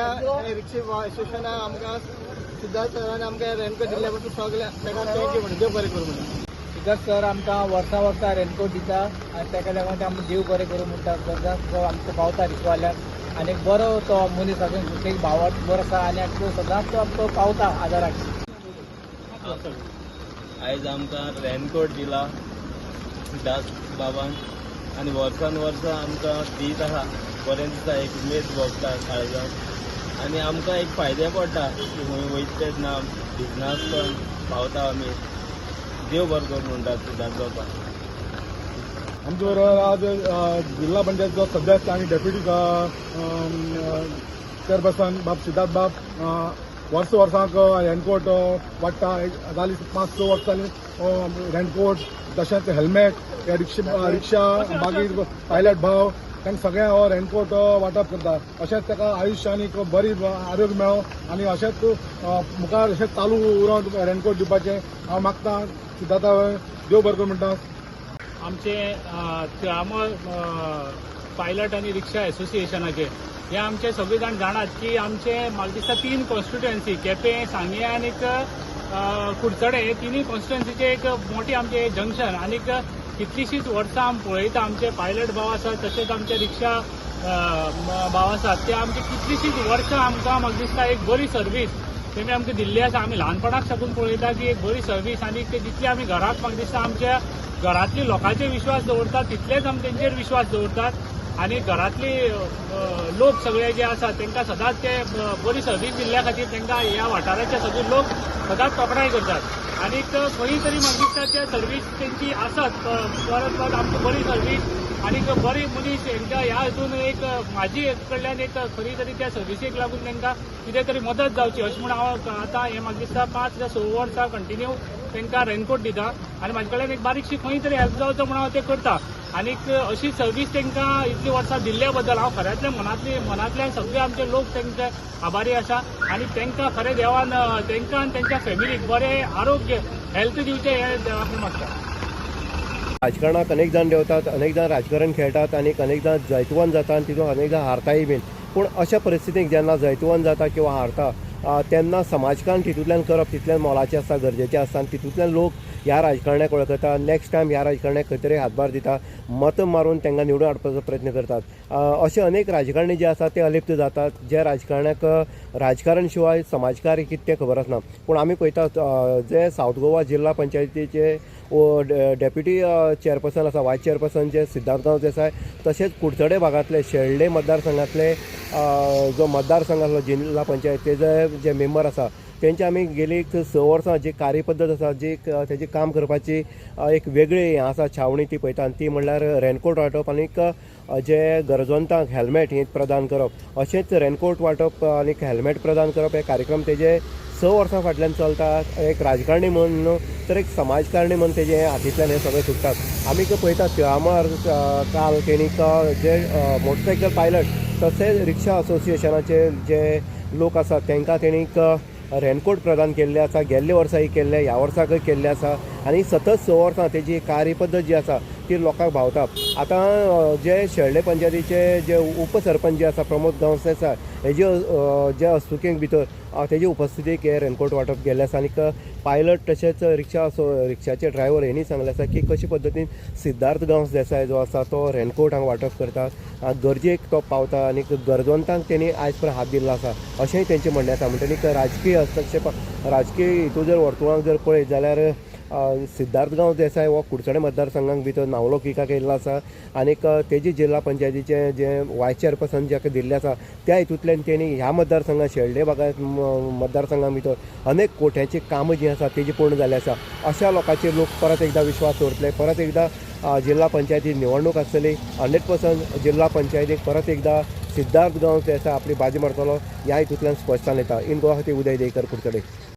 आमच्या रिक्षा असोसिएशनान आमकां सिद्धार्थ सरान आमकां रेनकोट दिल्ल्या पासून सगळ्या ताका थँक्यू म्हणटा, देव बरें करूं म्हणटा. सिद्धार्थ सर आमकां वर्सा वर्सा रेनकोट दिता आनी ताका लागून आमकां देव बरें करूं म्हणटा. सदांच आमकां पावता रिक्षावाल्याक आनी बरो तो मनीस आसून सुशेग भावार्थ बरो आसा आनी सदांच तो आमकां पावता आदाराक. आयज आमकां रेनकोट दिला सिद्धार्थ बाबान आनी वर्सान वर्सा आमकां दीत आसा. बरें दिसता, एक उमेद भोगता काळजांत आनी आमकां एक फायदे पडटा की खंय वयता तेन्ना भिजनास पण पावता आमी. देव बरें करूं म्हणटा सिद्धार्थ बाबा. आमचे बरोबर आज जिल्हा पंचायतचो सदस्य आणि डेप्युटी चेअरपर्सन बाब सिद्धार्थ बाब वर्सांक रेनकोट वाडटा. जाली 5-6 वर्सां जालीं रेनकोट तशेंच हेल्मेट रिक्षा मागीर पायलट भाव तांकां सगळ्यांक हो रेनकोट वांटप करता. अशेंच ताका आयुश्य आनी बरी आरोग्य मेळो आनी अशेंच मुखार अशेंच चालू उरोन रेनकोट दिवपाचें हांव मागतां. सिद्धार्थ देव बरें करूं म्हणटा. आमचे तिळामळ पायलट आनी रिक्षा एसोसिएशनाचे हे आमचे सगळे जाण जाणात की आमचे म्हाका दिसता 3 कॉन्स्टिट्युएन्सी केपें, सांगें आनी कुडचडे हे 3 कॉन्स्टिट्युएन्सीचे एक मोठी आमचे जंक्शन. आनी कितलीशींच वर्सां आमी पळयता आमचे पायलट भाव आसात तशेंच आमचे रिक्षा भाव आसात ते आमचे कितलीशींच वर्सां आमकां म्हाका दिसता एक बरी सर्वीस तेमी आमकां दिल्ली आसा. आमी ल्हानपणाक साकून पळयता की एक बरी सर्वीस आनी जितली आमी घराक म्हाका दिसता आमच्या घरातली लोकांचेर विश्वास दवरतात तितलेच आमी तेंचेर विश्वास दवरतात आनी घरातली लोक सगळे जे आसात तांकां सदांच ते बरी सर्वीस दिल्ल्या खातीर तांकां ह्या वाठाराचे सगळे लोक सदांच तोखणाय करतात. आनी खंय तरी म्हाका दिसता ते सर्वीस तेंची आसात परत परत आमची बरी सर्वीस आनी बरी मनीस हांकां ह्या हितून एक म्हाजी कडल्यान एक खरी तरी त्या सर्विसेक लागून तांकां कितें तरी मदत जावची अशें म्हूण हांव आतां हें म्हाका दिसता 5 ते 6 वर्सां कंटिन्यू तांकां रेनकोट दिता आनी म्हाजे कडल्यान एक बारीकशी खंय तरी हेल्प जावचो म्हूण हांव तें करता. आनीक अशी सर्वीस तांकां इतली वर्सां दिल्ल्या बद्दल हांव खऱ्यांतल्या मनांतल्यान सगळे आमचे लोक तांचे आभारी आसा आनी तांकां खरें देवान तांकां आनी तांच्या फॅमिलीक बरें आरोग्य हेल्थ दिवचें हें देवाक मागता. राजकारणात अनेक जाण देंवतात, अनेक जाण राजकारण खेळटात आनी अनेक जाण जैतवंत जाता आनी तितून अनेक जाण हारताय बीन. पूण अशा परिस्थितीक जेन्ना जैतवंत जाता किंवा हारता तेन्ना समाजकारण तितूंतल्यान करप तितल्यान मोलाचें आसता, गरजेचें आसता आनी तितूंतल्यान लोक ह्या राजकारण्याक वळखता. नेक्स्ट टायम ह्या राजकारण्याक खंय तरी हातभार दिता, मत मारून तांकां निवडून हाडपाचो प्रयत्न करतात. अशे अनेक राजकारणी जे आसात ते अलिप्त जातात. जे राजकारण्याक राजकारण शिवाय समाजकार्य कितें तें खबर आसना. पूण आमी पळयतात जे सावथ गोवा जिल्हा पंचायतीचे डेप्युटी चेअरपर्सन आसा, वायस चेअरपर्सन जे सिद्धार्थ गांव देसाय, तशेंच कुडचडे भागांतले शेळडे मतदारसंघातले जो मतदारसंघ आसलो जिल्हा पंचायत तेजे जे मेंबर आसा तेंचे आमी गेली 6 वर्सां जी कार्यपद्दत आसा जी तेजी काम करपाची एक वेगळी हें आसा छावणी ती पळयता आनी ती म्हणल्यार रेनकोट वांटप आनीक जे गरजवंतांक हेल्मेट ही प्रदान करप. अशेंच रेनकोट वांटप आनीक हेल्मेट प्रदान करप हे कार्यक्रम तेजे 6 वर्सां फाटल्यान चलता. एक राजकारणी म्हणून न्हू तर एक समाजकारणी म्हणून तेजे हातींतल्यान हे सगळें सुटतात. आमी पळयतात तिळामळ काल तेणीक जे मोटरसायकल पायलट तशेंच रिक्षा असोसिएशनाचे जे लोक आसात तांकां तेणीक रेनकोट प्रदान केल्ले आसा. गेल्ले वर्साय केल्ले, ह्या वर्साकय केल्ले आसा आनी सतत 6 वर्सां तेजी कार्यपद्दत जी आसा ती लोकांक भावता. आतां जे शेळडे पंचायतीचे जे उपसरपंच जे आसा प्रमोद गांवस आसा हेजे जे हस्तुकेक भितर तेजी उपस्थितीक हे रेनकोट वांटप गेल्ले आसा. आनीक पायलट तशेंच रिक्षाचे ड्रायव्हर हेणी सांगलें आसा की कशे पद्दतीन सिद्धार्थ गांवस देसाय जो आसा तो रेनकोट हांगा वांटप करता, गरजेक तो पावता आनीक गरजवंतांक तेणी आयज पर्यंत हात दिल्लो आसा अशेंय तेंचें म्हणणें आसा. म्हणटकीर राजकीय हस्तक्षेप राजकीय हितून जर वर्तुळाक जर पळयत जाल्यार सिद्धार्थ गांवस देसाय हो कुडचडे मतदारसंघाक भितर नावलौकिकाक येयल्लो आसा आनीक तेजी जिल्हा पंचायतीचे जे वायस चेअरपर्सन जाका दिल्ले आसा त्या हितूंतल्यान तेणी ह्या मतदारसंघात शेळडे भागांत मतदारसंघा भितर अनेक कोट्यांची कामां जी आसा तेजी पूर्ण जाल्ली आसा. अशा लोकांचेर लोक परत एकदा विश्वास दवरतले. परत एकदा जिल्हा पंचायती निवडणूक आसतली 100% जिल्हा पंचायतीक परत एकदा सिद्धार्थ गांवस देसाय आपली बाजी मारतलो ह्या हितूंतल्यान स्पश्टताय येता. इन गोवा खातीर उदय देयकर कुडचडे.